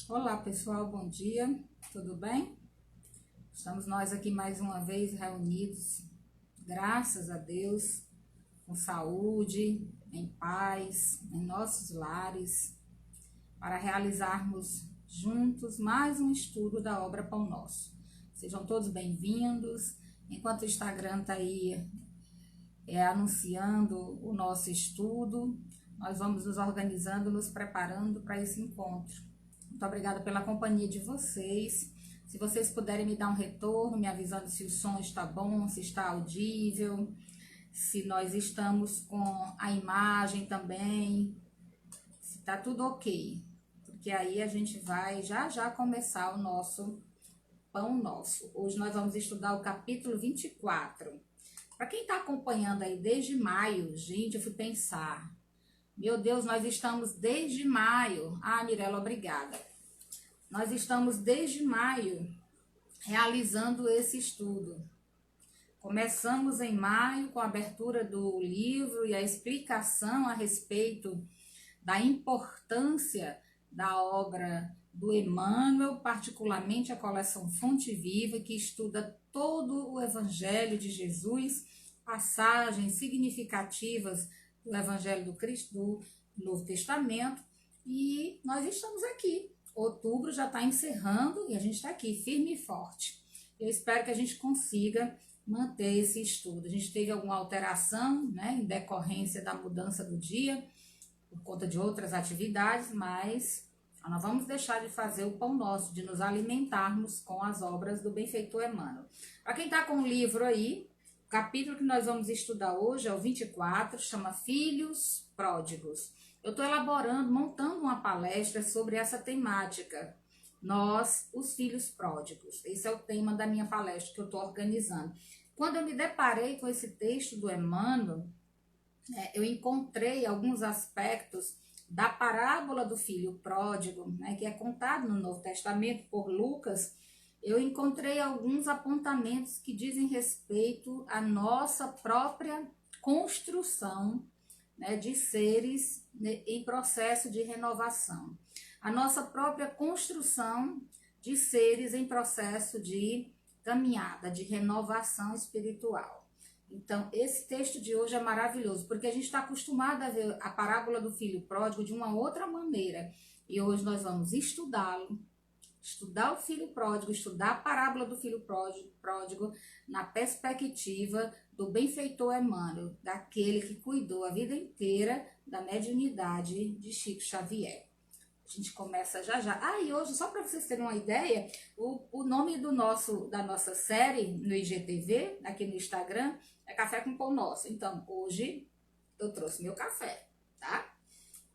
Olá pessoal, bom dia, tudo bem? Estamos nós aqui mais uma vez reunidos, graças a Deus, com saúde, em paz, em nossos lares, para realizarmos juntos mais um estudo da obra Pão Nosso. Sejam todos bem-vindos. Enquanto o Instagram está aí anunciando o nosso estudo, nós vamos nos organizando, nos preparando para esse encontro. Muito obrigada pela companhia de vocês. Se vocês puderem me dar um retorno, me avisando se o som está bom, se está audível, se nós estamos com a imagem também, se está tudo ok. Porque aí a gente vai já começar o nosso Pão Nosso. Hoje nós vamos estudar o capítulo 24. Para quem está acompanhando aí desde maio, gente, eu fui pensar, meu Deus, nós estamos desde maio. Ah, Mirella, obrigada. Nós estamos desde maio realizando esse estudo. Começamos em maio com a abertura do livro e a explicação a respeito da importância da obra do Emmanuel, particularmente a coleção Fonte Viva, que estuda todo o Evangelho de Jesus, passagens significativas do Evangelho do Cristo, do Novo Testamento, e nós estamos aqui. Outubro já está encerrando e a gente está aqui, firme e forte. Eu espero que a gente consiga manter esse estudo. A gente teve alguma alteração, né, em decorrência da mudança do dia, por conta de outras atividades, mas nós vamos deixar de fazer o pão nosso, de nos alimentarmos com as obras do benfeitor Emmanuel. Para quem está com o livro aí, o capítulo que nós vamos estudar hoje é o 24, chama Filhos Pródigos. Eu estou elaborando, montando uma palestra sobre essa temática. Nós, os filhos pródigos. Esse é o tema da minha palestra que eu estou organizando. Quando eu me deparei com esse texto do Emmanuel, eu encontrei alguns aspectos da parábola do filho pródigo, né, que é contado no Novo Testamento por Lucas. Eu encontrei alguns apontamentos que dizem respeito à nossa própria construção, né, de seres, né, em processo de renovação. A nossa própria construção de seres em processo de caminhada, de renovação espiritual. Então, esse texto de hoje é maravilhoso, porque a gente está acostumado a ver a parábola do filho pródigo de uma outra maneira. E hoje nós vamos estudá-lo, estudar o filho pródigo, estudar a parábola do filho pródigo na perspectiva do benfeitor Emmanuel, daquele que cuidou a vida inteira da mediunidade de Chico Xavier. A gente começa já. E hoje, só para vocês terem uma ideia, o nome da nossa série no IGTV, aqui no Instagram, é Café com Pão Nosso. Então, hoje eu trouxe meu café, tá?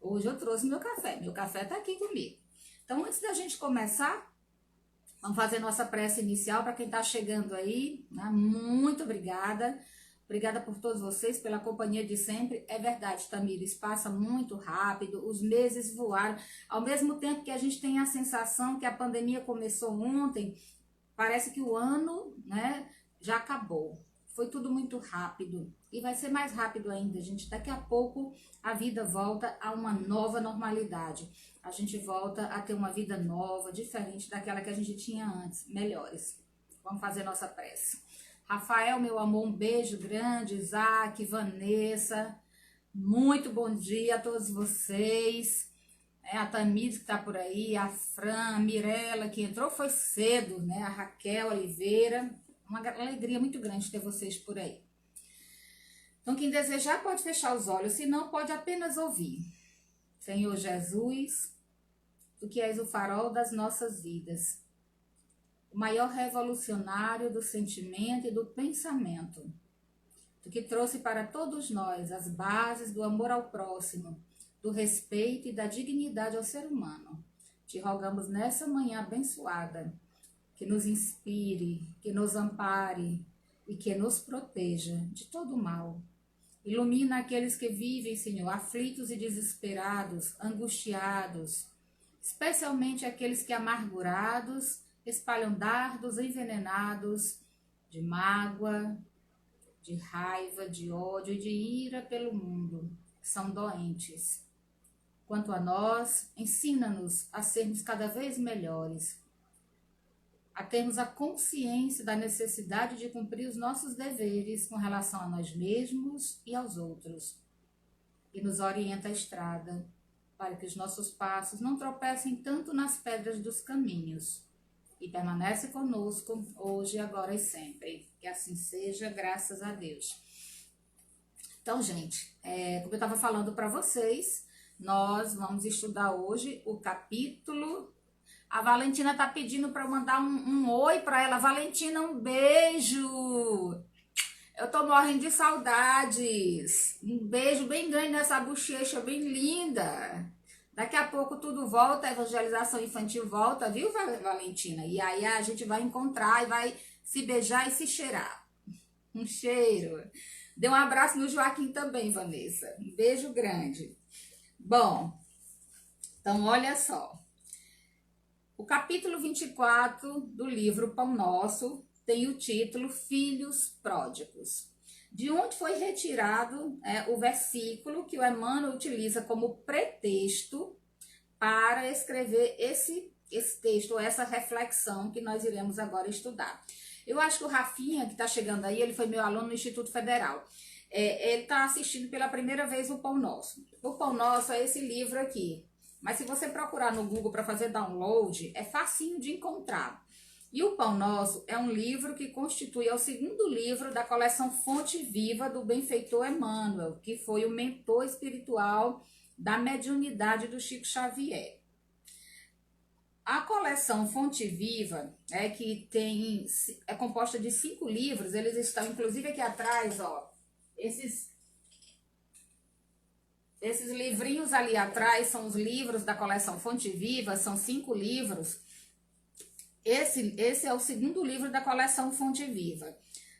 Hoje eu trouxe meu café tá aqui comigo. Então, antes da gente começar, vamos fazer nossa prece inicial para quem está chegando aí, né? Muito obrigada. Obrigada por todos vocês, pela companhia de sempre. É verdade, Tamires, passa muito rápido, os meses voaram. Ao mesmo tempo que a gente tem a sensação que a pandemia começou ontem, parece que o ano, né, já acabou. Foi tudo muito rápido e vai ser mais rápido ainda, gente. Daqui a pouco a vida volta a uma nova normalidade. A gente volta a ter uma vida nova, diferente daquela que a gente tinha antes, melhores. Vamos fazer nossa prece. Rafael, meu amor, um beijo grande. Isaac, Vanessa, muito bom dia a todos vocês. A Tamires que está por aí, a Fran, a Mirella, que entrou foi cedo, né? A Raquel Oliveira. Uma alegria muito grande ter vocês por aí. Então, quem desejar pode fechar os olhos, se não, pode apenas ouvir. Senhor Jesus, tu que és o farol das nossas vidas, o maior revolucionário do sentimento e do pensamento, tu que trouxe para todos nós as bases do amor ao próximo, do respeito e da dignidade ao ser humano. Te rogamos nessa manhã abençoada, que nos inspire, que nos ampare e que nos proteja de todo mal. Ilumina aqueles que vivem, Senhor, aflitos e desesperados, angustiados, especialmente aqueles que, amargurados, espalham dardos envenenados de mágoa, de raiva, de ódio e de ira pelo mundo. São doentes. Quanto a nós, ensina-nos a sermos cada vez melhores, a termos a consciência da necessidade de cumprir os nossos deveres com relação a nós mesmos e aos outros. E nos orienta a estrada, para que os nossos passos não tropecem tanto nas pedras dos caminhos. E permanece conosco hoje, agora e sempre. Que assim seja, graças a Deus. Então, gente, como eu estava falando para vocês, nós vamos estudar hoje o capítulo. A Valentina tá pedindo para eu mandar um oi para ela. Valentina, um beijo! Eu tô morrendo de saudades. Um beijo bem grande nessa bochecha, bem linda. Daqui a pouco tudo volta, a evangelização infantil volta, viu, Valentina? E aí a gente vai encontrar e vai se beijar e se cheirar. Um cheiro. Dê um abraço no Joaquim também, Vanessa. Um beijo grande. Bom, então olha só. O capítulo 24 do livro Pão Nosso tem o título Filhos Pródigos, de onde foi retirado o versículo que o Emmanuel utiliza como pretexto para escrever esse texto, essa reflexão que nós iremos agora estudar. Eu acho que o Rafinha, que está chegando aí, ele foi meu aluno no Instituto Federal. Ele está assistindo pela primeira vez o Pão Nosso. O Pão Nosso é esse livro aqui. Mas se você procurar no Google para fazer download, é facinho de encontrar. E o Pão Nosso é um livro que constitui o segundo livro da coleção Fonte Viva do benfeitor Emmanuel, que foi o mentor espiritual da mediunidade do Chico Xavier. A coleção Fonte Viva, que é composta de 5 livros, eles estão inclusive aqui atrás, ó, esses livrinhos ali atrás são os livros da coleção Fonte Viva, são 5 livros. Esse é o segundo livro da coleção Fonte Viva.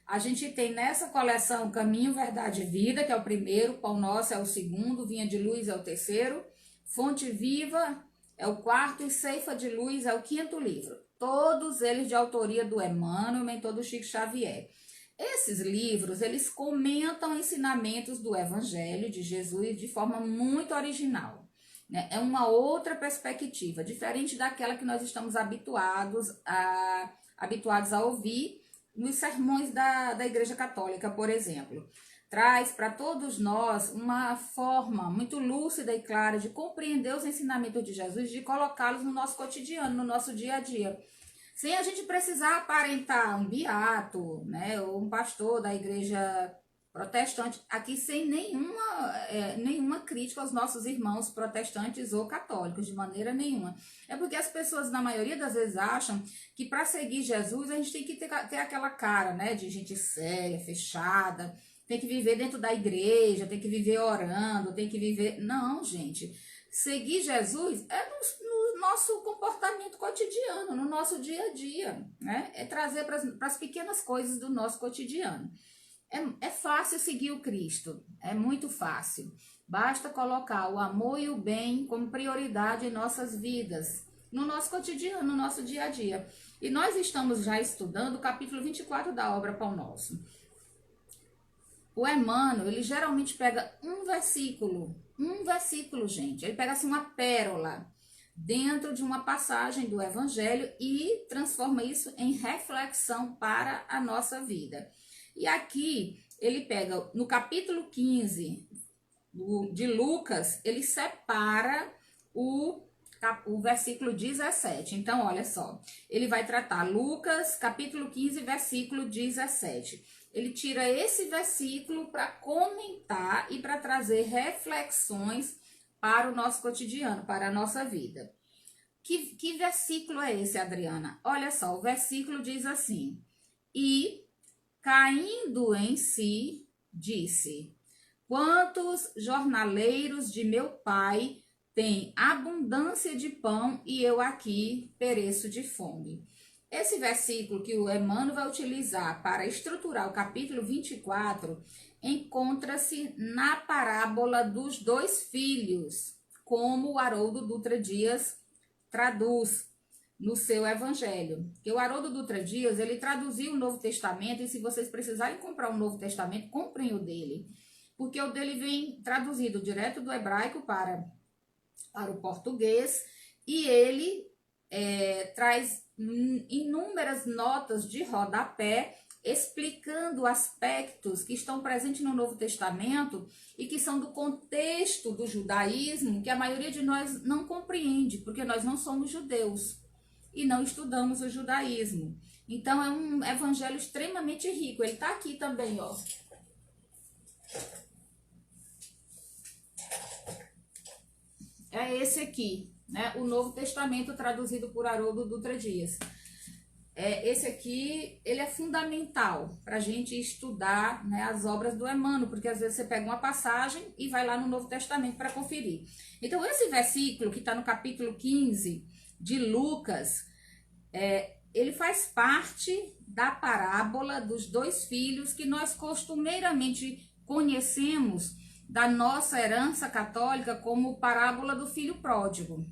A gente tem nessa coleção Caminho, Verdade e Vida, que é o primeiro, Pão Nosso é o segundo, Vinha de Luz é o terceiro, Fonte Viva é o quarto e Ceifa de Luz é o quinto livro. Todos eles de autoria do Emmanuel, mentor do Chico Xavier. Esses livros, eles comentam ensinamentos do Evangelho de Jesus de forma muito original, né? É uma outra perspectiva, diferente daquela que nós estamos habituados a ouvir nos sermões da Igreja Católica, por exemplo. Traz para todos nós uma forma muito lúcida e clara de compreender os ensinamentos de Jesus, de colocá-los no nosso cotidiano, no nosso dia a dia. Sem a gente precisar aparentar um beato, né, ou um pastor da igreja protestante, aqui sem nenhuma crítica aos nossos irmãos protestantes ou católicos, de maneira nenhuma. É porque as pessoas, na maioria das vezes, acham que para seguir Jesus a gente tem que ter aquela cara, né, de gente séria, fechada, tem que viver dentro da igreja, tem que viver orando, tem que viver... Não, gente. Seguir Jesus é no nosso comportamento cotidiano, no nosso dia a dia, né? É trazer para as pequenas coisas do nosso cotidiano. É fácil seguir o Cristo, é muito fácil. Basta colocar o amor e o bem como prioridade em nossas vidas, no nosso cotidiano, no nosso dia a dia. E nós estamos já estudando o capítulo 24 da obra Pão Nosso. O Emmanuel, ele geralmente pega um versículo, gente. Ele pega assim uma pérola dentro de uma passagem do Evangelho e transforma isso em reflexão para a nossa vida. E aqui ele pega no capítulo 15 de Lucas, ele separa o versículo 17. Então, olha só, ele vai tratar Lucas, capítulo 15, versículo 17. Ele tira esse versículo para comentar e para trazer reflexões para o nosso cotidiano, para a nossa vida. Que versículo é esse, Adriana? Olha só, o versículo diz assim: E, caindo em si, disse: Quantos jornaleiros de meu pai têm abundância de pão e eu aqui pereço de fome. Esse versículo que o Emmanuel vai utilizar para estruturar o capítulo 24 encontra-se na parábola dos 2 filhos, como o Haroldo Dutra Dias traduz no seu evangelho. Que o Haroldo Dutra Dias, ele traduziu o Novo Testamento, e se vocês precisarem comprar o Novo Testamento, comprem o dele. Porque o dele vem traduzido direto do hebraico para para o português, e ele traz inúmeras notas de rodapé explicando aspectos que estão presentes no Novo Testamento e que são do contexto do judaísmo, que a maioria de nós não compreende, porque nós não somos judeus e não estudamos o judaísmo. Então é um evangelho extremamente rico. Ele está aqui também, ó. É esse aqui, né? O Novo Testamento traduzido por Haroldo Dutra Dias. Esse aqui, ele é fundamental para a gente estudar, né, as obras do Emmanuel, porque às vezes você pega uma passagem e vai lá no Novo Testamento para conferir. Então, esse versículo que está no capítulo 15 de Lucas, ele faz parte da parábola dos dois filhos que nós costumeiramente conhecemos da nossa herança católica como parábola do filho pródigo.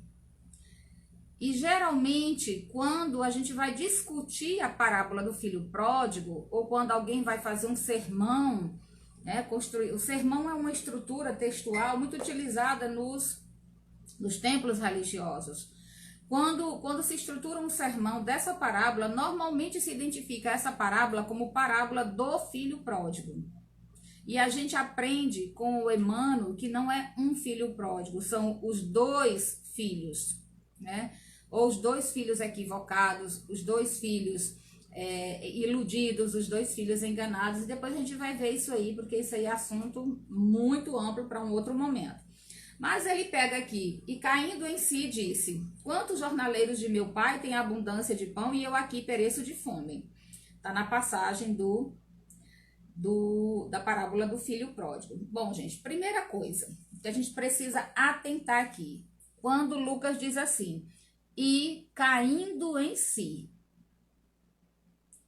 E geralmente, quando a gente vai discutir a parábola do filho pródigo, ou quando alguém vai fazer um sermão, né, o sermão é uma estrutura textual muito utilizada nos templos religiosos. Quando se estrutura um sermão dessa parábola, normalmente se identifica essa parábola como parábola do filho pródigo. E a gente aprende com o Emmanuel que não é um filho pródigo, são os dois filhos, né? Ou os dois filhos equivocados, os dois filhos iludidos, os dois filhos enganados. E depois a gente vai ver isso aí, porque isso aí é assunto muito amplo para um outro momento. Mas ele pega aqui, e caindo em si disse, quantos jornaleiros de meu pai têm abundância de pão e eu aqui pereço de fome. Está na passagem da parábola do filho pródigo. Bom, gente, primeira coisa que a gente precisa atentar aqui, quando Lucas diz assim, e caindo em si.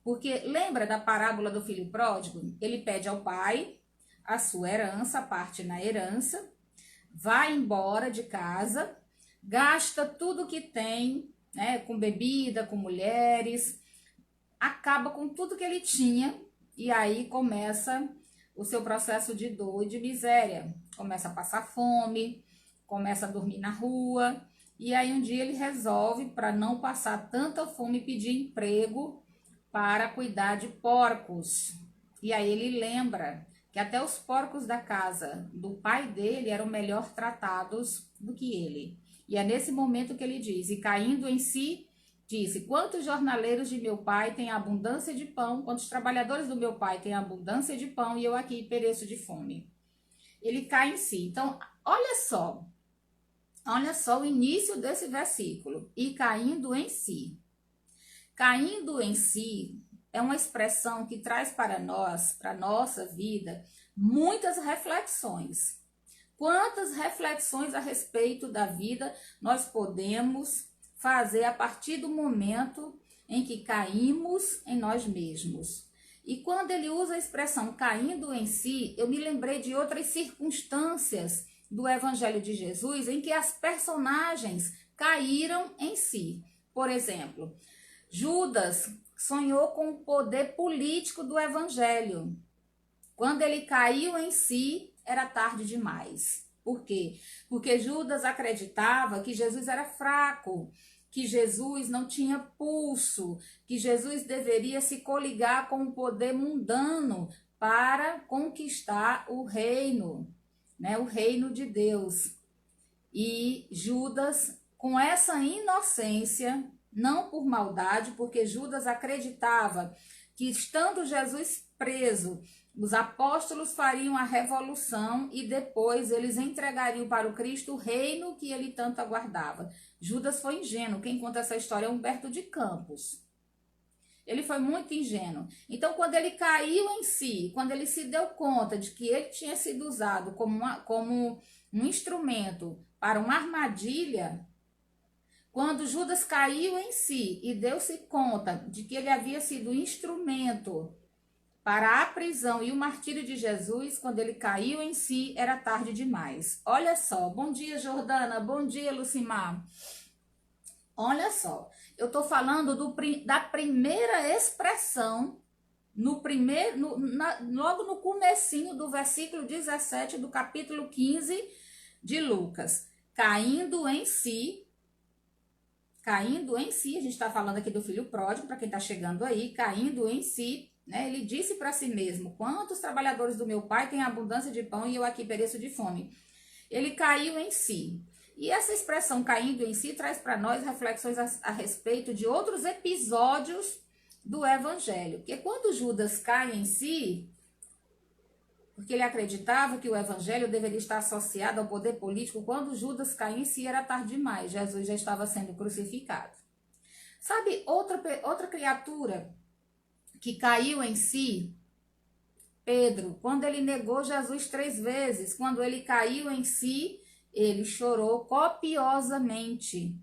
Porque lembra da parábola do filho pródigo? Ele pede ao pai a sua herança, parte na herança, vai embora de casa, gasta tudo que tem, né, com bebida, com mulheres, acaba com tudo que ele tinha e aí começa o seu processo de dor e de miséria. Começa a passar fome, começa a dormir na rua. E aí um dia ele resolve, para não passar tanta fome, pedir emprego para cuidar de porcos. E aí ele lembra que até os porcos da casa do pai dele eram melhor tratados do que ele. E é nesse momento que ele diz, e caindo em si, disse, quantos jornaleiros de meu pai têm abundância de pão, quantos trabalhadores do meu pai têm abundância de pão e eu aqui pereço de fome. Ele cai em si. Então, olha só o início desse versículo, e caindo em si. Caindo em si é uma expressão que traz para nós, para a nossa vida, muitas reflexões. Quantas reflexões a respeito da vida nós podemos fazer a partir do momento em que caímos em nós mesmos? E quando ele usa a expressão caindo em si, eu me lembrei de outras circunstâncias do Evangelho de Jesus em que as personagens caíram em si. Por exemplo, Judas sonhou com o poder político do Evangelho. Quando ele caiu em si, era tarde demais. Por quê? Porque Judas acreditava que Jesus era fraco, que Jesus não tinha pulso, que Jesus deveria se coligar com o poder mundano para conquistar o reino, né? O reino de Deus. E Judas, com essa inocência, não por maldade, porque Judas acreditava que estando Jesus preso, os apóstolos fariam a revolução e depois eles entregariam para o Cristo o reino que ele tanto aguardava. Judas foi ingênuo. Quem conta essa história é Humberto de Campos. Ele foi muito ingênuo. Então, quando ele caiu em si, quando ele se deu conta de que ele tinha sido usado como um instrumento para uma armadilha, quando Judas caiu em si e deu-se conta de que ele havia sido instrumento para a prisão e o martírio de Jesus, quando ele caiu em si, era tarde demais. Olha só, bom dia, Jordana, bom dia, Lucimar. Olha só, eu estou falando da primeira expressão, logo no comecinho do versículo 17 do capítulo 15 de Lucas. caindo em si, a gente está falando aqui do filho pródigo, para quem está chegando aí, caindo em si, né? Ele disse para si mesmo: quantos trabalhadores do meu pai têm abundância de pão e eu aqui pereço de fome? Ele caiu em si. E essa expressão caindo em si traz para nós reflexões a respeito de outros episódios do evangelho. Porque quando Judas cai em si, porque ele acreditava que o evangelho deveria estar associado ao poder político, quando Judas cai em si era tarde demais, Jesus já estava sendo crucificado. Sabe outra criatura que caiu em si? Pedro, quando ele negou Jesus 3 vezes, quando ele caiu em si, ele chorou copiosamente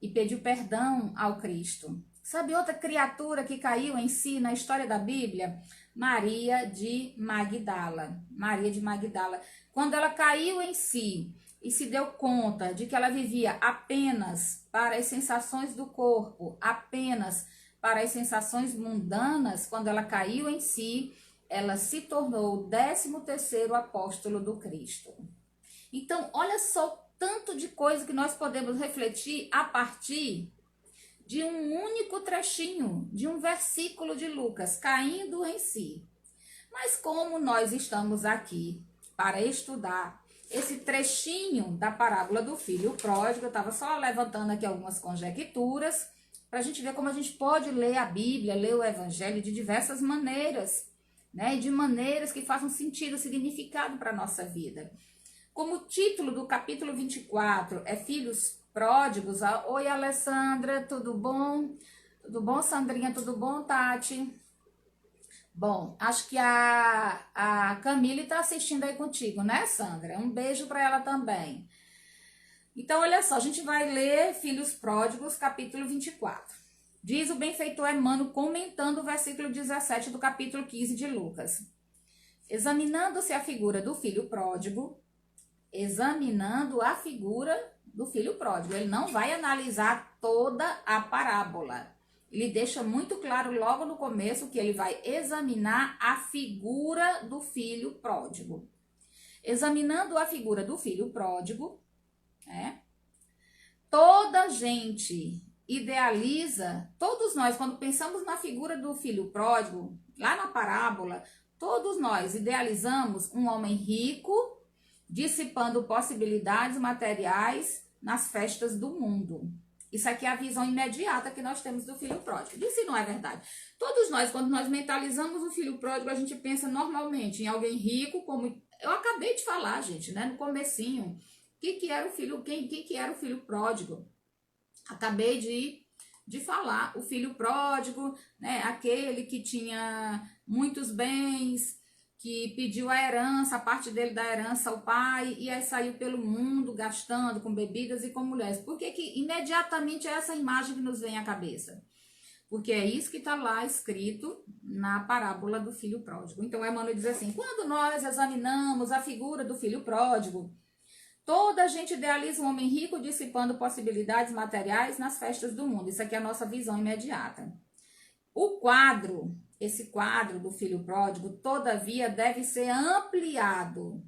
e pediu perdão ao Cristo. Sabe outra criatura que caiu em si na história da Bíblia? Maria de Magdala. Maria de Magdala. Quando ela caiu em si e se deu conta de que ela vivia apenas para as sensações do corpo, apenas para as sensações mundanas, quando ela caiu em si, ela se tornou o 13º apóstolo do Cristo. Então, olha só o tanto de coisa que nós podemos refletir a partir de um único trechinho, de um versículo de Lucas, caindo em si. Mas como nós estamos aqui para estudar esse trechinho da parábola do filho pródigo, eu estava só levantando aqui algumas conjecturas, para a gente ver como a gente pode ler a Bíblia, ler o Evangelho de diversas maneiras, né? De maneiras que façam sentido, significado para a nossa vida. Como o título do capítulo 24 é Filhos Pródigos. Oi, Alessandra, tudo bom? Tudo bom, Sandrinha? Tudo bom, Tati? Bom, acho que a Camille está assistindo aí contigo, né, Sandra? Um beijo para ela também. Então, olha só, a gente vai ler Filhos Pródigos, capítulo 24. Diz o benfeitor Emmanuel, comentando o versículo 17 do capítulo 15 de Lucas. Examinando-se a figura do filho pródigo, ele não vai analisar toda a parábola. Ele deixa muito claro logo no começo que ele vai examinar a figura do filho pródigo. Examinando a figura do filho pródigo, toda gente idealiza, todos nós, quando pensamos na figura do filho pródigo, lá na parábola, todos nós idealizamos um homem rico, dissipando possibilidades materiais nas festas do mundo. Isso aqui é a visão imediata que nós temos do filho pródigo. Isso não é verdade. Todos nós, quando nós mentalizamos o filho pródigo, a gente pensa normalmente em alguém rico, como eu acabei de falar, gente, né, no comecinho. Quem que era o filho pródigo? Acabei de falar. O filho pródigo, né, aquele que tinha muitos bens, que pediu a herança, a parte dele da herança ao pai, e aí saiu pelo mundo gastando com bebidas e com mulheres. Por que imediatamente é essa imagem que nos vem à cabeça? Porque é isso que está lá escrito na parábola do filho pródigo. Então, Emmanuel diz assim, quando nós examinamos a figura do filho pródigo, toda a gente idealiza um homem rico dissipando possibilidades materiais nas festas do mundo. Isso aqui é a nossa visão imediata. Esse quadro do filho pródigo, todavia, deve ser ampliado.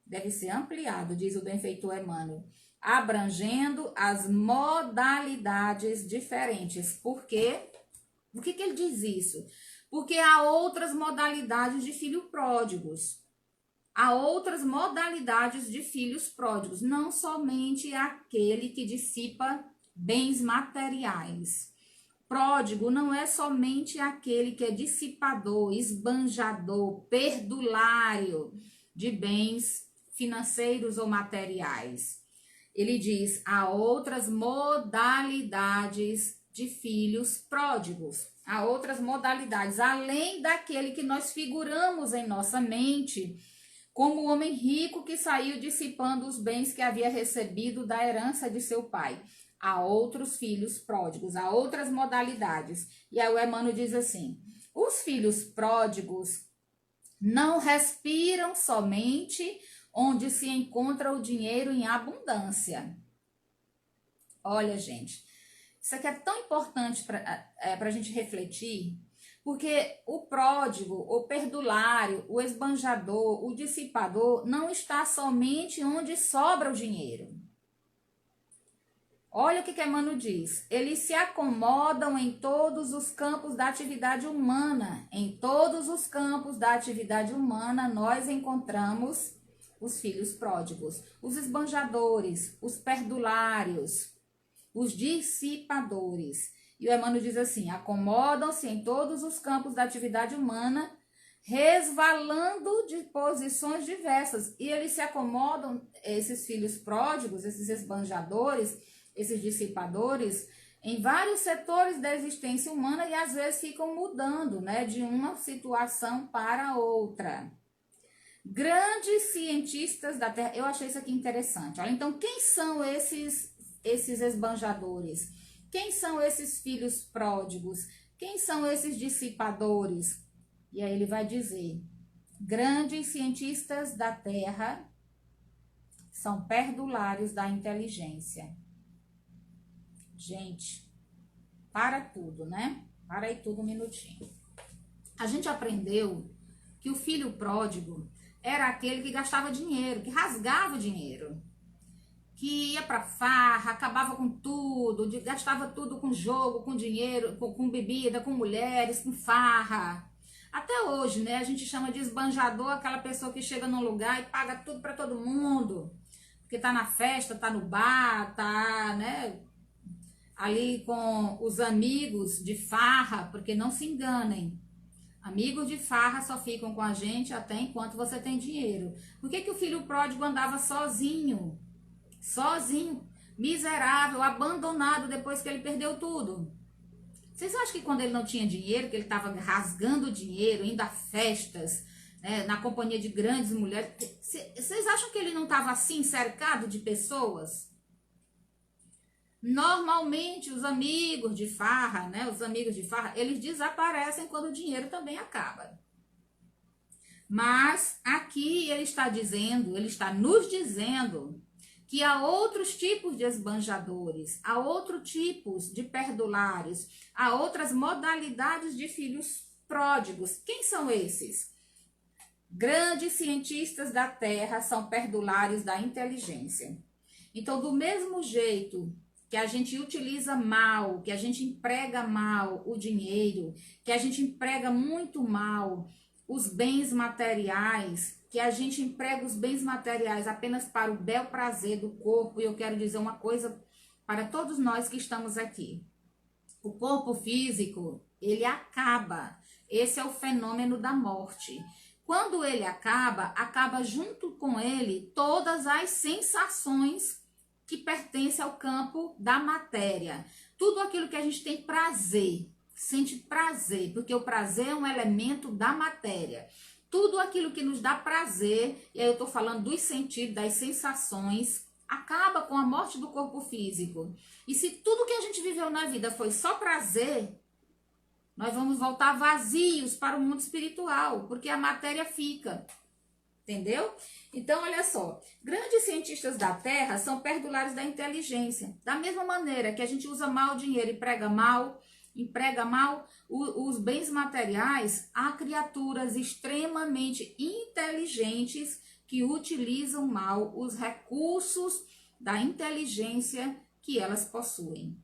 Deve ser ampliado, diz o benfeitor Emmanuel, abrangendo as modalidades diferentes. Por quê? Por que ele diz isso? Porque há outras modalidades de filhos pródigos. Há outras modalidades de filhos pródigos, não somente aquele que dissipa bens materiais. Pródigo não é somente aquele que é dissipador, esbanjador, perdulário de bens financeiros ou materiais. Ele diz, há outras modalidades de filhos pródigos. Há outras modalidades, além daquele que nós figuramos em nossa mente, como o homem rico que saiu dissipando os bens que havia recebido da herança de seu pai. Há outros filhos pródigos, há outras modalidades. E aí o Emmanuel diz assim, os filhos pródigos não respiram somente onde se encontra o dinheiro em abundância. Olha, gente, isso aqui é tão importante para a gente refletir, Porque o pródigo, o perdulário, o esbanjador, o dissipador não está somente onde sobra o dinheiro. Olha o que Emmanuel diz. Eles se acomodam em todos os campos da atividade humana. Em todos os campos da atividade humana, nós encontramos os filhos pródigos, os esbanjadores, os perdulários, os dissipadores. E o Emmanuel diz assim: acomodam-se em todos os campos da atividade humana, resvalando de posições diversas. E eles se acomodam, esses filhos pródigos, esses esbanjadores, esses dissipadores, em vários setores da existência humana e às vezes ficam mudando, né, de uma situação para outra. Grandes cientistas da Terra, eu achei isso aqui interessante. Olha, então, quem são esses esbanjadores? Quem são esses filhos pródigos? Quem são esses dissipadores? E aí ele vai dizer: grandes cientistas da Terra são perdulários da inteligência. Gente, para tudo, né? Para aí tudo um minutinho. A gente aprendeu que o filho pródigo era aquele que gastava dinheiro, que rasgava o dinheiro, que ia pra farra, acabava com tudo, gastava tudo com jogo, com dinheiro, com bebida, com mulheres, com farra. Até hoje, né, a gente chama de esbanjador aquela pessoa que chega num lugar e paga tudo pra todo mundo, porque tá na festa, tá no bar, tá, né, ali com os amigos de farra, porque não se enganem. Amigos de farra só ficam com a gente até enquanto você tem dinheiro. Por que o filho pródigo andava sozinho? Sozinho, miserável, abandonado depois que ele perdeu tudo. Vocês acham que quando ele não tinha dinheiro, que ele estava rasgando dinheiro, indo a festas, né, na companhia de grandes mulheres, vocês acham que ele não estava assim, cercado de pessoas? Normalmente os amigos de farra, né, eles desaparecem quando o dinheiro também acaba. Mas aqui ele está dizendo, ele está nos dizendo que há outros tipos de esbanjadores, há outros tipos de perdulários, há outras modalidades de filhos pródigos. Quem são esses? Grandes cientistas da Terra são perdulários da inteligência. Então, do mesmo jeito que a gente utiliza mal, que a gente emprega mal o dinheiro, que a gente emprega muito mal os bens materiais, que a gente emprega os bens materiais apenas para o bel prazer do corpo, e eu quero dizer uma coisa para todos nós que estamos aqui. O corpo físico, ele acaba. Esse é o fenômeno da morte. Quando ele acaba, acaba junto com ele todas as sensações que pertencem ao campo da matéria. Tudo aquilo que a gente tem prazer, sente prazer, porque o prazer é um elemento da matéria. Tudo aquilo que nos dá prazer, e aí eu estou falando dos sentidos, das sensações, acaba com a morte do corpo físico. E se tudo que a gente viveu na vida foi só prazer, nós vamos voltar vazios para o mundo espiritual, porque a matéria fica. Entendeu? Então, olha só, grandes cientistas da Terra são perdulários da inteligência. Da mesma maneira que a gente usa mal o dinheiro e emprega mal os bens materiais, há criaturas extremamente inteligentes que utilizam mal os recursos da inteligência que elas possuem.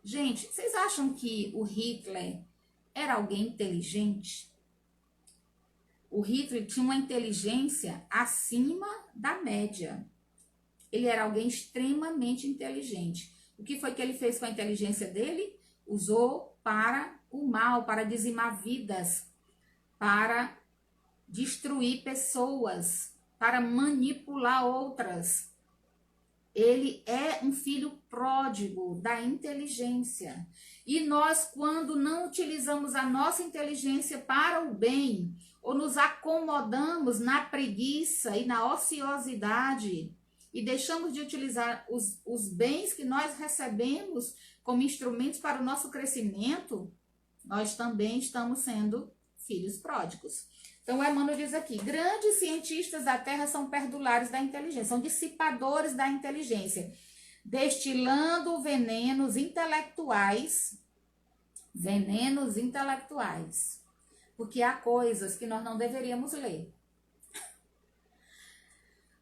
Gente, vocês acham que o Hitler era alguém inteligente? O Hitler tinha uma inteligência acima da média. Ele era alguém extremamente inteligente. O que foi que ele fez com a inteligência dele? Usou para o mal, para dizimar vidas, para destruir pessoas, para manipular outras. Ele é um filho pródigo da inteligência. E nós, quando não utilizamos a nossa inteligência para o bem, ou nos acomodamos na preguiça e na ociosidade, e deixamos de utilizar os bens que nós recebemos como instrumentos para o nosso crescimento, nós também estamos sendo filhos pródigos. Então, o Emmanuel diz aqui, grandes cientistas da Terra são perdulários da inteligência, são dissipadores da inteligência, destilando venenos intelectuais Venenos intelectuais. Porque há coisas que nós não deveríamos ler.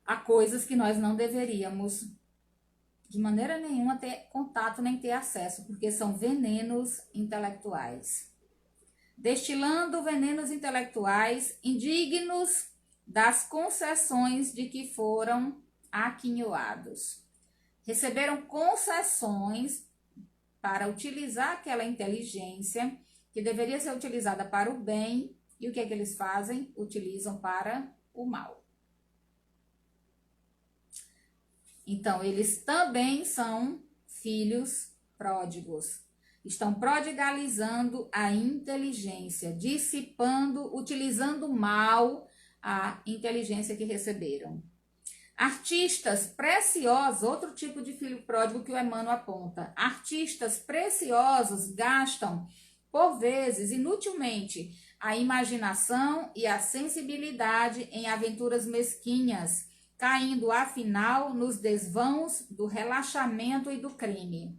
Há coisas que nós não deveríamos, de maneira nenhuma, ter contato nem ter acesso, porque são venenos intelectuais. Destilando venenos intelectuais indignos das concessões de que foram aquinhoados. Receberam concessões para utilizar aquela inteligência que deveria ser utilizada para o bem, e o que é que eles fazem? Utilizam para o mal. Então, eles também são filhos pródigos. Estão prodigalizando a inteligência, dissipando, utilizando mal a inteligência que receberam. Artistas preciosos, outro tipo de filho pródigo que o Emmanuel aponta. Artistas preciosos gastam, por vezes, inutilmente, a imaginação e a sensibilidade em aventuras mesquinhas, caindo, afinal, nos desvãos do relaxamento e do crime.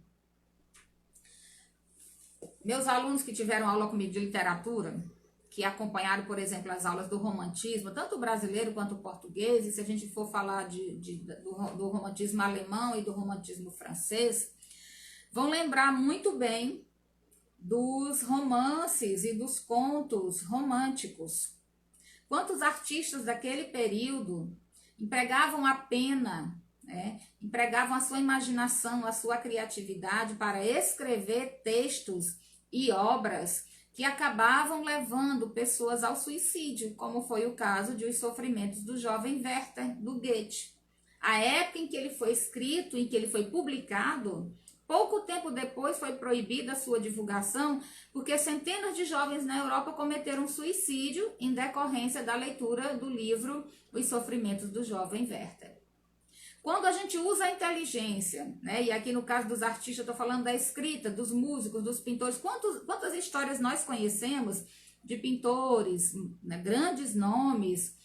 Meus alunos que tiveram aula comigo de literatura, que acompanharam, por exemplo, as aulas do romantismo, tanto o brasileiro quanto o português, e se a gente for falar do romantismo alemão e do romantismo francês, vão lembrar muito bem dos romances e dos contos românticos. Quantos artistas daquele período empregavam a pena, empregavam a sua imaginação, a sua criatividade para escrever textos e obras que acabavam levando pessoas ao suicídio, como foi o caso de Os Sofrimentos do Jovem Werther, do Goethe. A época em que ele foi escrito, em que ele foi publicado, pouco tempo depois foi proibida a sua divulgação, porque centenas de jovens na Europa cometeram suicídio em decorrência da leitura do livro Os Sofrimentos do Jovem Werther. Quando a gente usa a inteligência, e aqui no caso dos artistas eu estou falando da escrita, dos músicos, dos pintores, quantas histórias nós conhecemos de pintores, grandes nomes,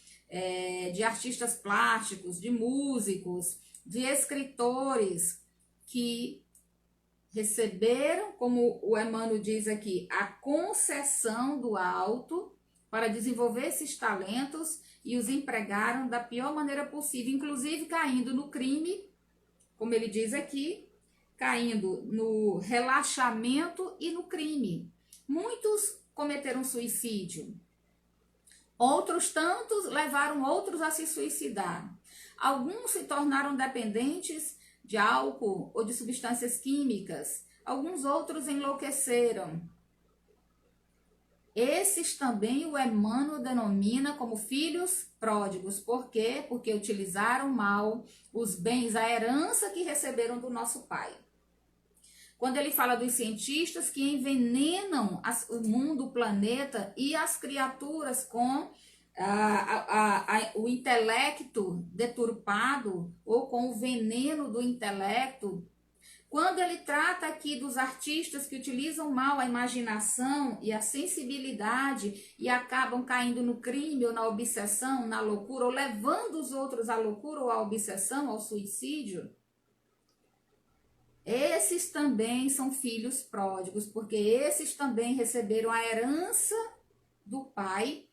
de artistas plásticos, de músicos, de escritores que receberam, como o Emmanuel diz aqui, a concessão do alto para desenvolver esses talentos e os empregaram da pior maneira possível, inclusive caindo no crime, como ele diz aqui, caindo no relaxamento e no crime. Muitos cometeram suicídio, outros tantos levaram outros a se suicidar. Alguns se tornaram dependentes de álcool ou de substâncias químicas, alguns outros enlouqueceram. Esses também o Emmanuel denomina como filhos pródigos. Por quê? Porque utilizaram mal os bens, a herança que receberam do nosso pai. Quando ele fala dos cientistas que envenenam o mundo, o planeta e as criaturas com o intelecto deturpado ou com o veneno do intelecto. Quando ele trata aqui dos artistas que utilizam mal a imaginação e a sensibilidade e acabam caindo no crime ou na obsessão, na loucura, ou levando os outros à loucura ou à obsessão, ao suicídio, esses também são filhos pródigos, porque esses também receberam a herança do pai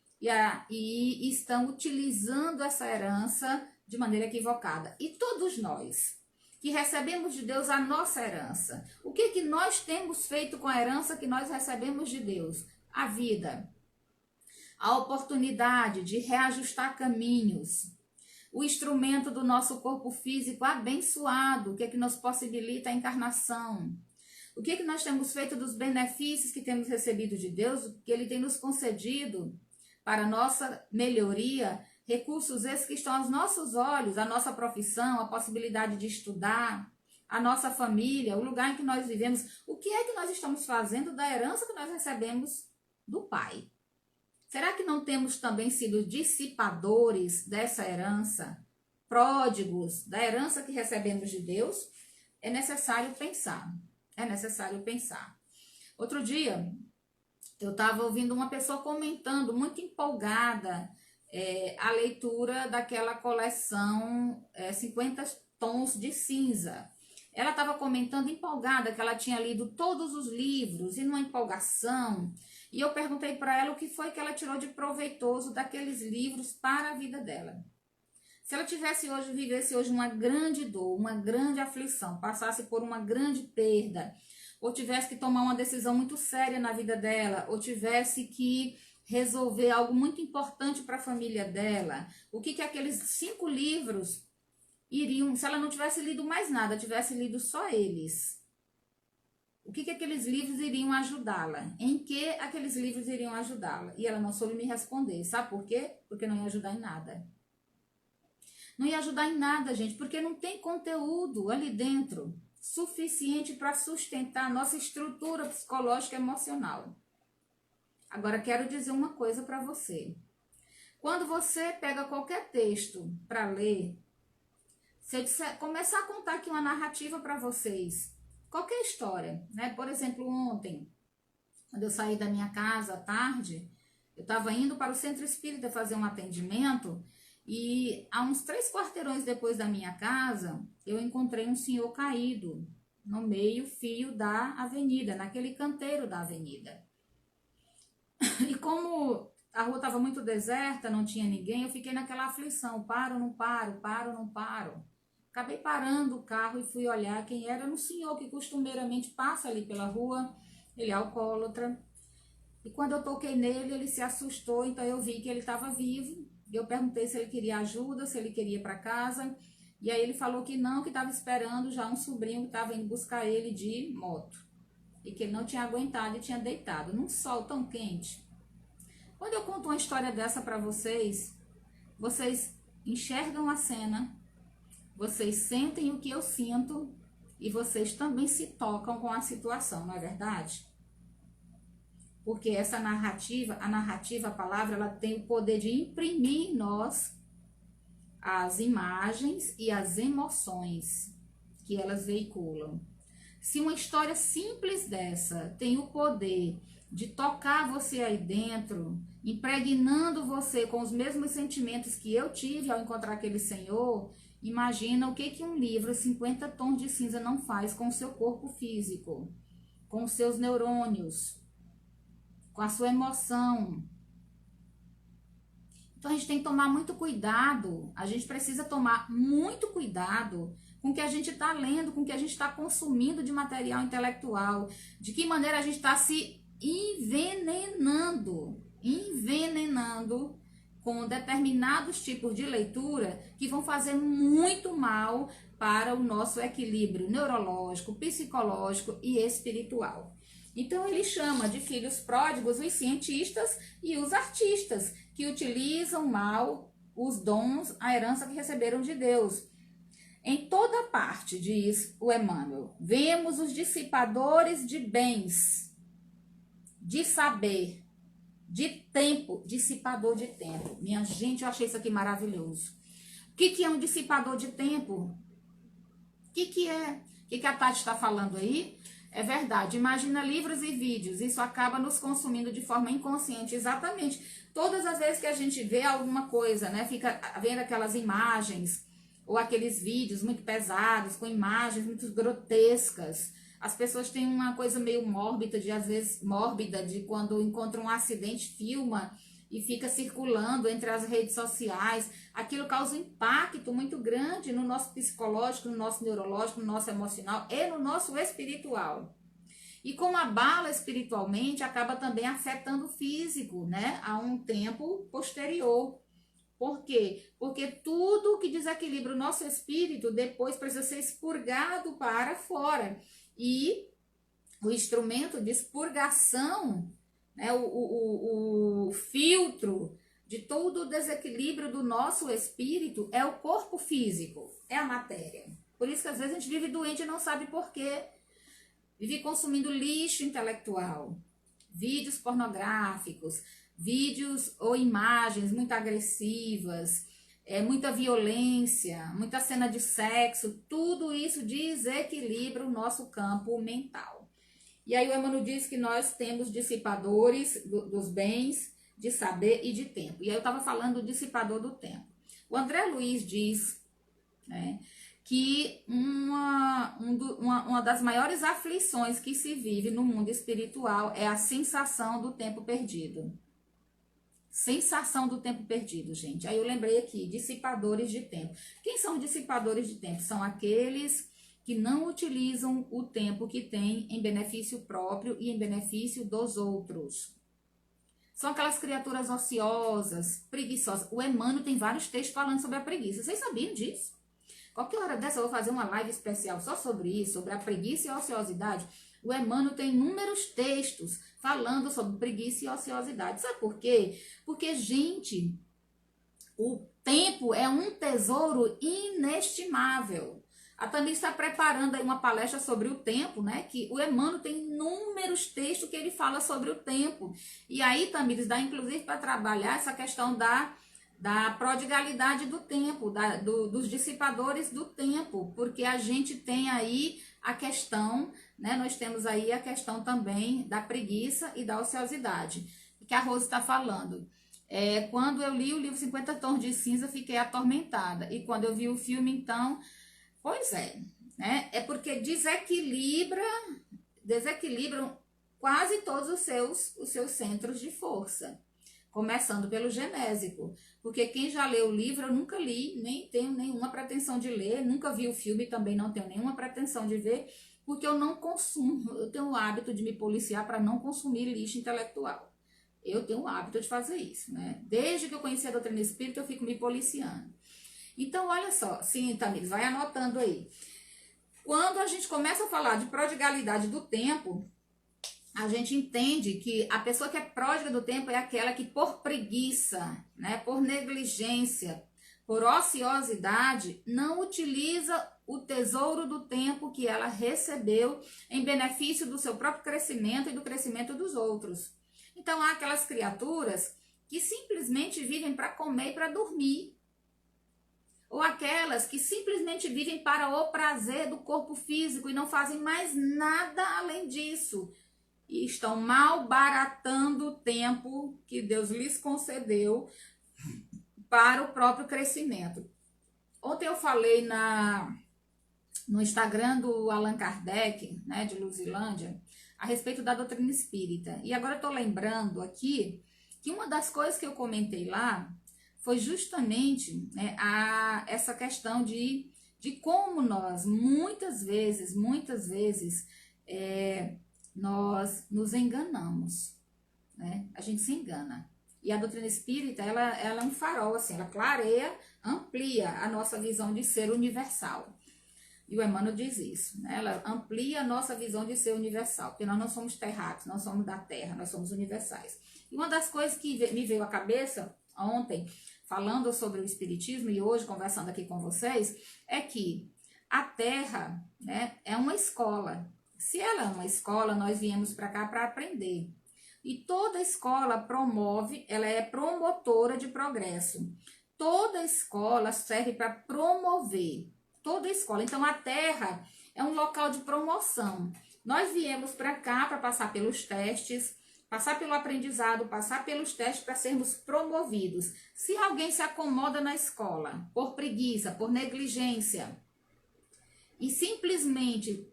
e estão utilizando essa herança de maneira equivocada. E todos nós que recebemos de Deus a nossa herança, o que nós temos feito com a herança que nós recebemos de Deus? A vida, a oportunidade de reajustar caminhos, o instrumento do nosso corpo físico abençoado, que nos possibilita a encarnação. O que nós temos feito dos benefícios que temos recebido de Deus, que Ele tem nos concedido para nossa melhoria, recursos esses que estão aos nossos olhos, a nossa profissão, a possibilidade de estudar, a nossa família, o lugar em que nós vivemos. O que é que nós estamos fazendo da herança que nós recebemos do Pai? Será que não temos também sido dissipadores dessa herança, pródigos da herança que recebemos de Deus? É necessário pensar, Outro dia, eu estava ouvindo uma pessoa comentando, muito empolgada, a leitura daquela coleção 50 Tons de Cinza. Ela estava comentando empolgada que ela tinha lido todos os livros e numa empolgação. E eu perguntei para ela o que foi que ela tirou de proveitoso daqueles livros para a vida dela. Se ela vivesse hoje uma grande dor, uma grande aflição, passasse por uma grande perda, ou tivesse que tomar uma decisão muito séria na vida dela, ou tivesse que resolver algo muito importante para a família dela, o que aqueles 5 livros iriam, se ela não tivesse lido mais nada, tivesse lido só eles, o que aqueles livros iriam ajudá-la? Em que aqueles livros iriam ajudá-la? E ela não soube me responder. Sabe por quê? Porque não ia ajudar em nada. Não ia ajudar em nada, gente, porque não tem conteúdo ali dentro suficiente para sustentar a nossa estrutura psicológica e emocional. Agora, quero dizer uma coisa para você. Quando você pega qualquer texto para ler, se eu começar a contar aqui uma narrativa para vocês, qualquer história, né? Por exemplo, ontem, quando eu saí da minha casa à tarde, eu estava indo para o centro espírita fazer um atendimento e a uns 3 quarteirões depois da minha casa, eu encontrei um senhor caído no meio-fio da avenida, naquele canteiro da avenida. E como a rua estava muito deserta, não tinha ninguém, eu fiquei naquela aflição, paro, não paro, paro, não paro. Acabei parando o carro e fui olhar quem era. Era um senhor que costumeiramente passa ali pela rua, ele é alcoólatra. E quando eu toquei nele, ele se assustou, então eu vi que ele estava vivo. Eu perguntei se ele queria ajuda, se ele queria ir para casa. E aí ele falou que não, que estava esperando já um sobrinho que estava indo buscar ele de moto. E que ele não tinha aguentado e tinha deitado num sol tão quente. Quando eu conto uma história dessa para vocês, vocês enxergam a cena, vocês sentem o que eu sinto e vocês também se tocam com a situação, não é verdade? Porque essa narrativa, a palavra, ela tem o poder de imprimir em nós as imagens e as emoções que elas veiculam. Se uma história simples dessa tem o poder de tocar você aí dentro, impregnando você com os mesmos sentimentos que eu tive ao encontrar aquele senhor, imagina o que um livro 50 tons de cinza não faz com o seu corpo físico, com os seus neurônios, com a sua emoção. Então a gente tem que tomar muito cuidado, a gente precisa tomar muito cuidado com o que a gente está lendo, com o que a gente está consumindo de material intelectual, de que maneira a gente está se envenenando com determinados tipos de leitura que vão fazer muito mal para o nosso equilíbrio neurológico, psicológico e espiritual. Então ele chama de filhos pródigos os cientistas e os artistas, que utilizam mal os dons, a herança que receberam de Deus. Em toda parte, diz o Emmanuel, vemos os dissipadores de bens, de saber, de tempo, dissipador de tempo. Minha gente, eu achei isso aqui maravilhoso. O que é um dissipador de tempo? O que é? O que a Tati está falando aí? É verdade, imagina livros e vídeos, isso acaba nos consumindo de forma inconsciente, exatamente. Todas as vezes que a gente vê alguma coisa, né, fica vendo aquelas imagens, ou aqueles vídeos muito pesados, com imagens muito grotescas. As pessoas têm uma coisa meio mórbida, às vezes mórbida, de quando encontram um acidente, filma e fica circulando entre as redes sociais. Aquilo causa um impacto muito grande no nosso psicológico, no nosso neurológico, no nosso emocional e no nosso espiritual. E como abala espiritualmente, acaba também afetando o físico, né? A um tempo posterior. Por quê? Porque tudo que desequilibra o nosso espírito depois precisa ser expurgado para fora. E o instrumento de expurgação, né, o filtro de todo o desequilíbrio do nosso espírito é o corpo físico, é a matéria. Por isso que às vezes a gente vive doente e não sabe por quê. Vive consumindo lixo intelectual, vídeos pornográficos, vídeos ou imagens muito agressivas, muita violência, muita cena de sexo, tudo isso desequilibra o nosso campo mental. E aí o Emmanuel diz que nós temos dissipadores dos bens, de saber e de tempo. E aí eu estava falando do dissipador do tempo. O André Luiz diz, né, que uma das maiores aflições que se vive no mundo espiritual é a sensação do tempo perdido. Sensação do tempo perdido, gente. Aí eu lembrei aqui, dissipadores de tempo. Quem são dissipadores de tempo? São aqueles que não utilizam o tempo que têm em benefício próprio e em benefício dos outros. São aquelas criaturas ociosas, preguiçosas. O Emmanuel tem vários textos falando sobre a preguiça. Vocês sabiam disso? Qualquer hora dessa eu vou fazer uma live especial só sobre isso, sobre a preguiça e a ociosidade. O Emmanuel tem inúmeros textos falando sobre preguiça e ociosidade. Sabe por quê? Porque, gente, o tempo é um tesouro inestimável. A Tamir está preparando aí uma palestra sobre o tempo, né? Que o Emmanuel tem inúmeros textos que ele fala sobre o tempo. E aí, Tamir, dá inclusive para trabalhar essa questão da prodigalidade do tempo, dos dissipadores do tempo, porque a gente tem aí a questão, né? Nós temos aí a questão também da preguiça e da ociosidade, que a Rose está falando. Quando eu li o livro 50 Tons de Cinza, fiquei atormentada. E quando eu vi o filme, então, pois é, né? É porque desequilibram quase todos os seus centros de força. Começando pelo genésico, porque quem já leu o livro, eu nunca li, nem tenho nenhuma pretensão de ler, nunca vi o filme, também não tenho nenhuma pretensão de ver, porque eu não consumo, eu tenho o hábito de me policiar para não consumir lixo intelectual. Eu tenho o hábito de fazer isso, né? Desde que eu conheci a doutrina espírita, eu fico me policiando. Então, olha só, sim, Tamires, vai anotando aí. Quando a gente começa a falar de prodigalidade do tempo, a gente entende que a pessoa que é pródiga do tempo é aquela que por preguiça, né, por negligência, por ociosidade, não utiliza o tesouro do tempo que ela recebeu em benefício do seu próprio crescimento e do crescimento dos outros. Então, há aquelas criaturas que simplesmente vivem para comer e para dormir. Ou aquelas que simplesmente vivem para o prazer do corpo físico e não fazem mais nada além disso. E estão malbaratando o tempo que Deus lhes concedeu para o próprio crescimento. Ontem eu falei no Instagram do Allan Kardec, né, de Luzilândia, a respeito da doutrina espírita. E agora eu estou lembrando aqui que uma das coisas que eu comentei lá foi justamente, né, essa questão de como nós, muitas vezes, nós nos enganamos, né? A gente se engana. E a doutrina espírita, ela é um farol, assim, ela clareia, amplia a nossa visão de ser universal. E o Emmanuel diz isso, né? Ela amplia a nossa visão de ser universal, porque nós não somos terráqueos, nós somos da terra, nós somos universais. E uma das coisas que me veio à cabeça ontem, falando sobre o espiritismo e hoje conversando aqui com vocês, é que a terra, né, é uma escola. Se ela é uma escola, nós viemos para cá para aprender. E toda escola promove, ela é promotora de progresso. Toda escola serve para promover. Toda escola. Então, a Terra é um local de promoção. Nós viemos para cá para passar pelos testes, passar pelo aprendizado, passar pelos testes para sermos promovidos. Se alguém se acomoda na escola por preguiça, por negligência e simplesmente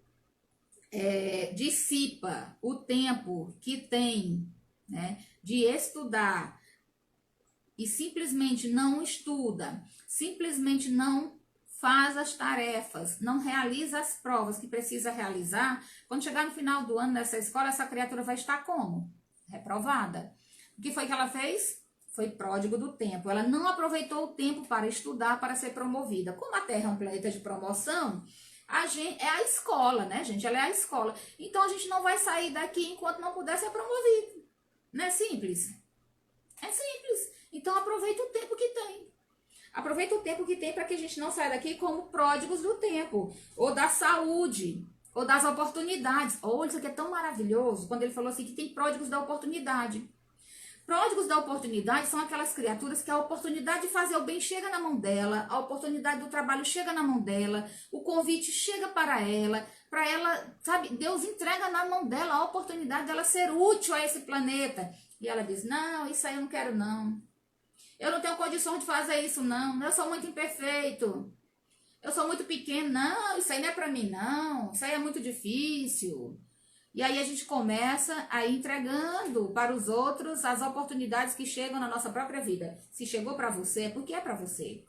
dissipa o tempo que tem, né, de estudar e simplesmente não estuda, simplesmente não faz as tarefas, não realiza as provas que precisa realizar, quando chegar no final do ano nessa escola, essa criatura vai estar como? Reprovada. O que foi que ela fez? Foi pródigo do tempo. Ela não aproveitou o tempo para estudar, para ser promovida. Como a Terra é um planeta de promoção, é a escola, né, gente? Ela é a escola. Então, a gente não vai sair daqui enquanto não puder ser promovido. Não é simples? É simples. Então, aproveita o tempo que tem. Aproveita o tempo que tem para que a gente não saia daqui como pródigos do tempo, ou da saúde, ou das oportunidades. Olha, isso aqui é tão maravilhoso, quando ele falou assim que tem pródigos da oportunidade. Pródigos da oportunidade são aquelas criaturas que a oportunidade de fazer o bem chega na mão dela, a oportunidade do trabalho chega na mão dela, o convite chega para ela, sabe, Deus entrega na mão dela a oportunidade dela ser útil a esse planeta. E ela diz, não, isso aí eu não quero não. Eu não tenho condições de fazer isso não, eu sou muito imperfeito. Eu sou muito pequeno, não, isso aí não é para mim, não, isso aí é muito difícil. E aí a gente começa a ir entregando para os outros as oportunidades que chegam na nossa própria vida. Se chegou para você, é porque é para você.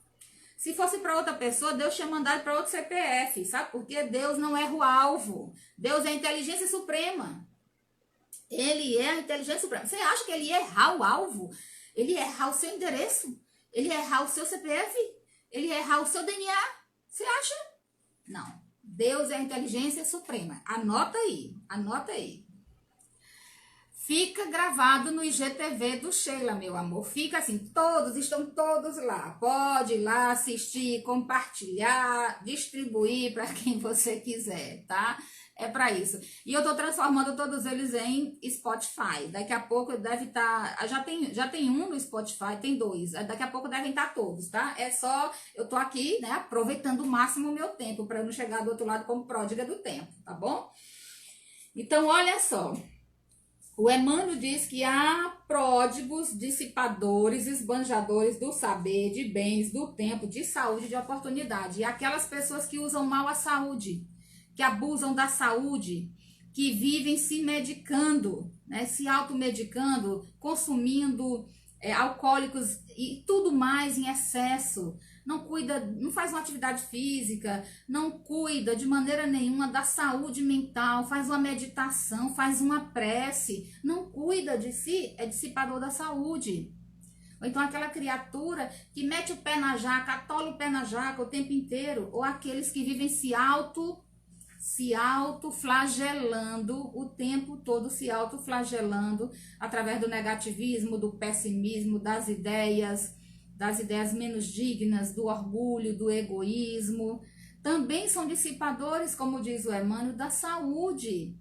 Se fosse para outra pessoa, Deus tinha mandado para outro CPF, sabe? Porque Deus não erra o alvo. Deus é a inteligência suprema. Ele é a inteligência suprema. Você acha que ele ia errar o alvo? Ele ia errar o seu endereço? Ele ia errar o seu CPF? Ele ia errar o seu DNA? Você acha? Não. Deus é a inteligência suprema. Anota aí, anota aí. Fica gravado no IGTV do Sheila, meu amor. Fica assim, estão todos lá. Pode ir lá assistir, compartilhar, distribuir para quem você quiser, tá? É para isso. E eu tô transformando todos eles em Spotify. Daqui a pouco deve estar... Já tem um no Spotify, tem dois. Daqui a pouco devem estar todos, tá? É só... Eu tô aqui, né, aproveitando o máximo o meu tempo para não chegar do outro lado como pródiga do tempo, tá bom? Então, olha só. O Emmanuel diz que há pródigos, dissipadores, esbanjadores do saber, de bens, do tempo, de saúde, de oportunidade. E aquelas pessoas que usam mal a saúde, que abusam da saúde, que vivem se medicando, né, se automedicando, consumindo alcoólicos e tudo mais em excesso. Não cuida, não faz uma atividade física, não cuida de maneira nenhuma da saúde mental, faz uma meditação, faz uma prece, não cuida de si, é dissipador da saúde. Ou então aquela criatura que mete o pé na jaca, atola o pé na jaca o tempo inteiro, ou aqueles que vivem se autoflagelando o tempo todo, se autoflagelando através do negativismo, do pessimismo, das ideias menos dignas, do orgulho, do egoísmo. Também são dissipadores, como diz o Emmanuel, da saúde.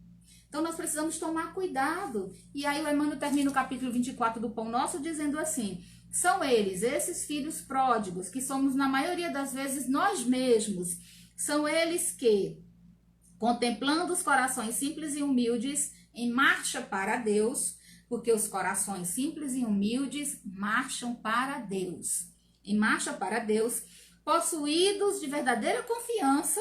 Então nós precisamos tomar cuidado. E aí o Emmanuel termina o capítulo 24 do Pão Nosso dizendo assim: são eles, esses filhos pródigos, que somos na maioria das vezes nós mesmos, são eles que, contemplando os corações simples e humildes em marcha para Deus, porque os corações simples e humildes marcham para Deus. Em marcha para Deus, possuídos de verdadeira confiança,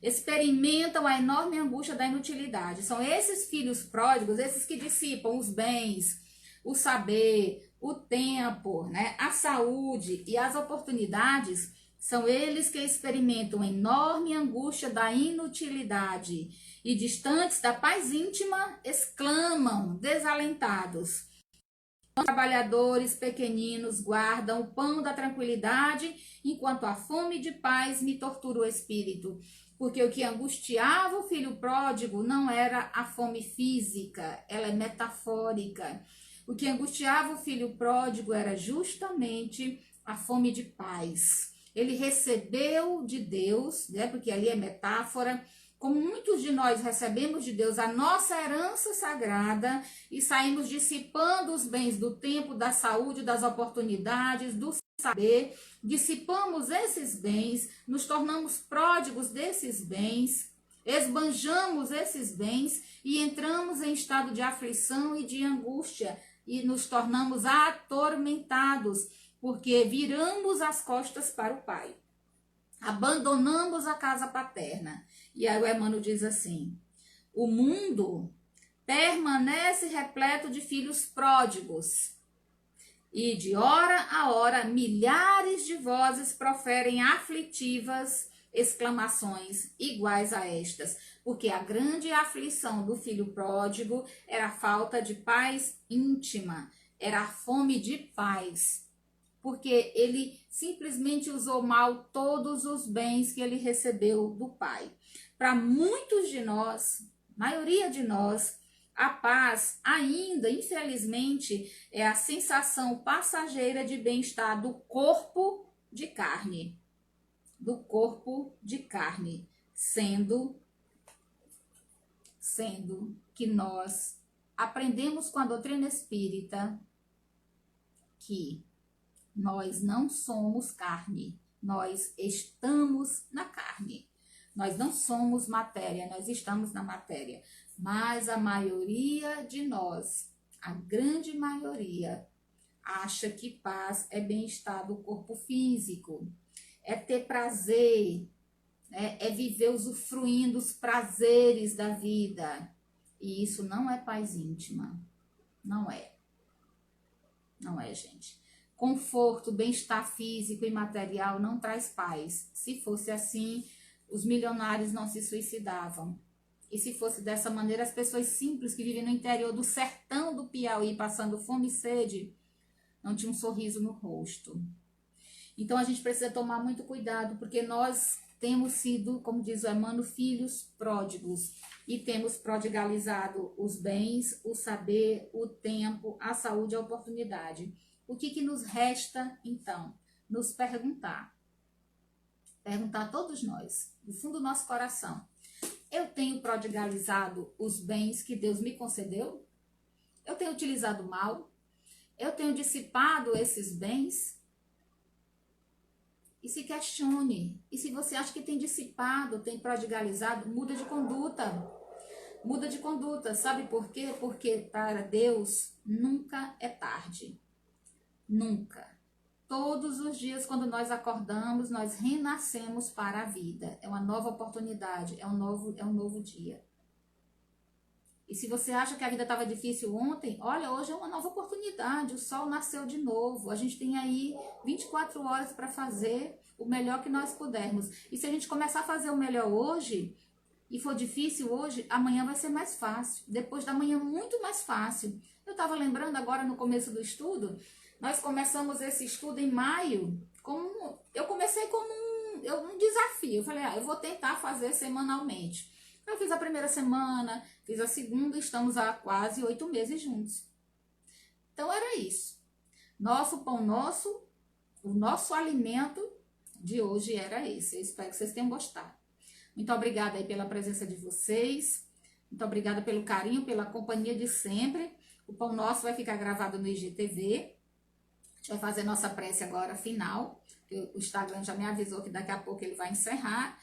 experimentam a enorme angústia da inutilidade. São esses filhos pródigos, esses que dissipam os bens, o saber, o tempo, né, a saúde e as oportunidades. São eles que experimentam a enorme angústia da inutilidade e, distantes da paz íntima, exclamam, desalentados: os trabalhadores pequeninos guardam o pão da tranquilidade, enquanto a fome de paz me tortura o espírito. Porque o que angustiava o filho pródigo não era a fome física, ela é metafórica. O que angustiava o filho pródigo era justamente a fome de paz. Ele recebeu de Deus, né, porque ali é metáfora, como muitos de nós recebemos de Deus a nossa herança sagrada e saímos dissipando os bens do tempo, da saúde, das oportunidades, do saber, dissipamos esses bens, nos tornamos pródigos desses bens, esbanjamos esses bens e entramos em estado de aflição e de angústia e nos tornamos atormentados, porque viramos as costas para o Pai. Abandonamos a casa paterna. E aí o Emmanuel diz assim: o mundo permanece repleto de filhos pródigos. E de hora a hora, milhares de vozes proferem aflitivas exclamações iguais a estas, porque a grande aflição do filho pródigo era a falta de paz íntima, era a fome de paz, porque ele simplesmente usou mal todos os bens que ele recebeu do Pai. Para muitos de nós, maioria de nós, a paz ainda, infelizmente, é a sensação passageira de bem-estar do corpo de carne. Do corpo de carne, sendo que nós aprendemos com a doutrina espírita que nós não somos carne, nós estamos na carne. Nós não somos matéria, nós estamos na matéria. Mas a maioria de nós, a grande maioria, acha que paz é bem-estar do corpo físico, é ter prazer, né? É viver usufruindo os prazeres da vida. E isso não é paz íntima. Não é. Não é, gente. Conforto, bem-estar físico e material não traz paz. Se fosse assim, os milionários não se suicidavam. E se fosse dessa maneira, as pessoas simples que vivem no interior do sertão do Piauí, passando fome e sede, não tinham um sorriso no rosto. Então a gente precisa tomar muito cuidado, porque nós temos sido, como diz o Emmanuel, filhos pródigos. E temos prodigalizado os bens, o saber, o tempo, a saúde e a oportunidade. O que nos resta, então? Nos perguntar. Perguntar a todos nós, do fundo do nosso coração. Eu tenho prodigalizado os bens que Deus me concedeu? Eu tenho utilizado mal? Eu tenho dissipado esses bens? E se questione. E se você acha que tem dissipado, tem prodigalizado, muda de conduta. Muda de conduta. Sabe por quê? Porque para Deus nunca é tarde. Nunca. Todos os dias, quando nós acordamos, nós renascemos para a vida. É uma nova oportunidade, é um novo dia. E se você acha que a vida estava difícil ontem, olha, hoje é uma nova oportunidade, o sol nasceu de novo. A gente tem aí 24 horas para fazer o melhor que nós pudermos. E se a gente começar a fazer o melhor hoje, e for difícil hoje, amanhã vai ser mais fácil. Depois da manhã, muito mais fácil. Eu estava lembrando agora no começo do estudo, nós começamos esse estudo em maio, eu comecei como um desafio. Eu falei, eu vou tentar fazer semanalmente. Eu fiz a primeira semana, fiz a segunda, estamos há quase 8 meses juntos. Então era isso. Nosso pão nosso, o nosso alimento de hoje era esse. Eu espero que vocês tenham gostado. Muito obrigada aí pela presença de vocês. Muito obrigada pelo carinho, pela companhia de sempre. O pão nosso vai ficar gravado no IGTV. A gente vai fazer nossa prece agora final. O Instagram já me avisou que daqui a pouco ele vai encerrar.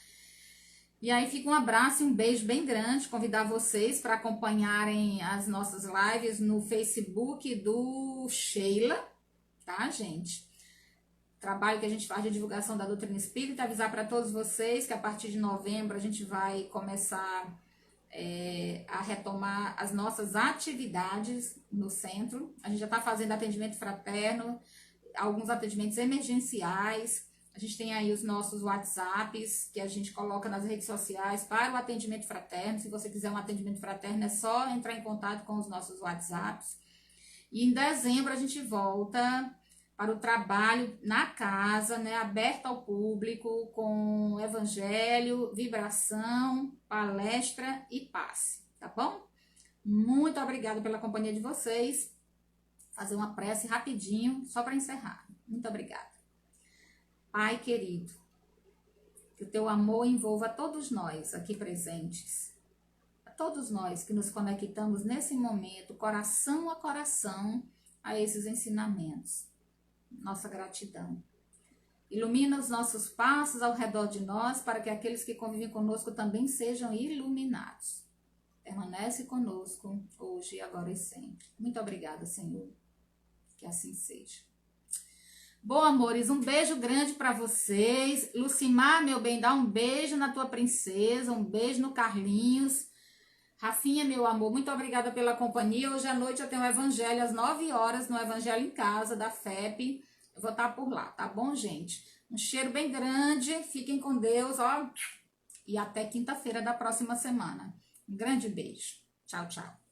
E aí fica um abraço e um beijo bem grande. Convidar vocês para acompanharem as nossas lives no Facebook do Sheila, tá, gente? Trabalho que a gente faz de divulgação da doutrina espírita. Avisar para todos vocês que a partir de novembro a gente vai começar a retomar as nossas atividades no centro. A gente já está fazendo atendimento fraterno, alguns atendimentos emergenciais. A gente tem aí os nossos WhatsApps, que a gente coloca nas redes sociais para o atendimento fraterno. Se você quiser um atendimento fraterno, é só entrar em contato com os nossos WhatsApps. E em dezembro a gente volta para o trabalho na casa, né, aberto ao público, com evangelho, vibração, palestra e passe, tá bom? Muito obrigada pela companhia de vocês. Fazer uma prece rapidinho, só para encerrar. Muito obrigada. Pai querido, que o teu amor envolva todos nós aqui presentes, a todos nós que nos conectamos nesse momento, coração a coração, a esses ensinamentos. Nossa gratidão. Ilumina os nossos passos ao redor de nós, para que aqueles que convivem conosco também sejam iluminados. Permanece conosco, hoje, agora e sempre. Muito obrigada, Senhor. Que assim seja. Bom, amores, um beijo grande para vocês. Lucimar, meu bem, dá um beijo na tua princesa, um beijo no Carlinhos. Rafinha, meu amor, muito obrigada pela companhia. Hoje à noite eu tenho o Evangelho às 9 horas no Evangelho em Casa, da FEP. Eu vou estar por lá, tá bom, gente? Um cheiro bem grande, fiquem com Deus, ó. E até quinta-feira da próxima semana. Um grande beijo. Tchau, tchau.